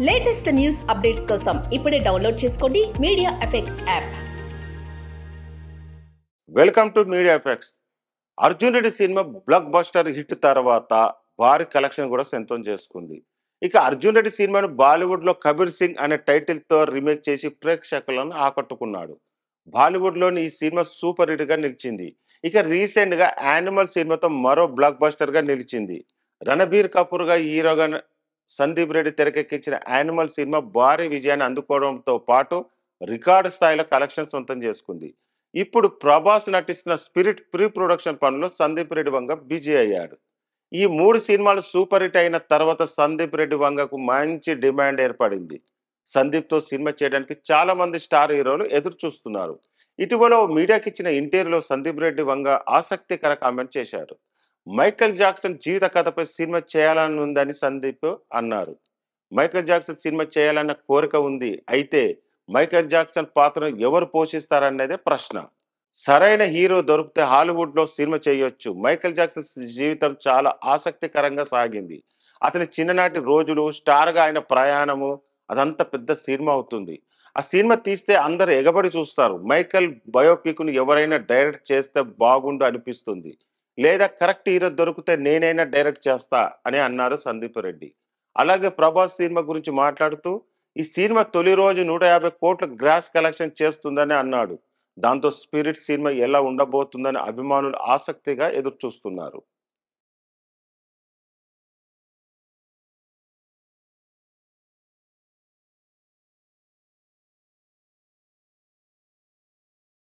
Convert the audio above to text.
Latest news updates కోసం ఇప్పుడే download చేసుకోండి media effects app. Welcome to media effects. Arjun Reddy cinema block buster hit తర్వాత భారీ కలెక్షన్ కూడా సొంతం చేసుకుంది. ఇక అర్జున్ రెడ్డి సినిమాను బాలీవుడ్ లో కబీర్ సింగ్ అనే టైటిల్ తో రీమేక్ చేసి ప్రేక్షకులను ఆకట్టుకున్నాడు. బాలీవుడ్ లోని ఈ సినిమా సూపర్ హిట్ గా నిలిచింది. ఇక రీసెంట్ గా యానిమల్ సినిమాతో మరో బ్లాక్ బస్టర్ గా నిలిచింది. రణబీర్ కపూర్ గా హీరోగా సందీప్ రెడ్డి తెరకెక్కించిన యానిమల్ సినిమా భారీ విజయాన్ని అందుకోవడంతో పాటు రికార్డు స్థాయిలో కలెక్షన్ సొంతం చేసుకుంది. ఇప్పుడు ప్రభాస్ నటిస్తున్న స్పిరిట్ ప్రీ ప్రొడక్షన్ పనులు సందీప్ రెడ్డి వంగ బిజీ అయ్యాడు. ఈ 3 సినిమాలు సూపర్ హిట్ అయిన తర్వాత సందీప్ రెడ్డి వంగకు మంచి డిమాండ్ ఏర్పడింది. సందీప్తో సినిమా చేయడానికి చాలా మంది స్టార్ హీరోలు ఎదురు చూస్తున్నారు. ఇటీవల ఓ మీడియాకి ఇచ్చిన ఇంటర్వ్యూలో సందీప్ రెడ్డి వంగ ఆసక్తికర కామెంట్ చేశారు. మైకేల్ జాక్సన్ జీవిత కథపై సినిమా చేయాలని ఉందని సందీప్ అన్నారు. మైకేల్ జాక్సన్ సినిమా చేయాలన్న కోరిక ఉంది. అయితే మైకేల్ జాక్సన్ పాత్రను ఎవరు పోషిస్తారనేదే ప్రశ్న. సరైన హీరో దొరికితే హాలీవుడ్ లో సినిమా చేయొచ్చు. మైకేల్ జాక్సన్ జీవితం చాలా ఆసక్తికరంగా సాగింది. అతని చిన్ననాటి రోజులు, స్టార్ గా ఆయన ప్రయాణము, అదంతా పెద్ద సినిమా అవుతుంది. ఆ సినిమా తీస్తే అందరు ఎగబడి చూస్తారు. మైకేల్ బయోపిక్ ను ఎవరైనా డైరెక్ట్ చేస్తే బాగుండు అనిపిస్తుంది. లేదా కరెక్ట్ హీరో దొరికితే నేనైనా డైరెక్ట్ చేస్తా అని అన్నారు సందీప్ రెడ్డి. అలాగే ప్రభాస్ సినిమా గురించి మాట్లాడుతూ ఈ సినిమా తొలి రోజు 150 కోట్ల గ్రాస్ కలెక్షన్ చేస్తుందని అన్నాడు. దాంతో స్పిరిట్ సినిమా ఎలా ఉండబోతుందని అభిమానులు ఆసక్తిగా ఎదురు చూస్తున్నారు.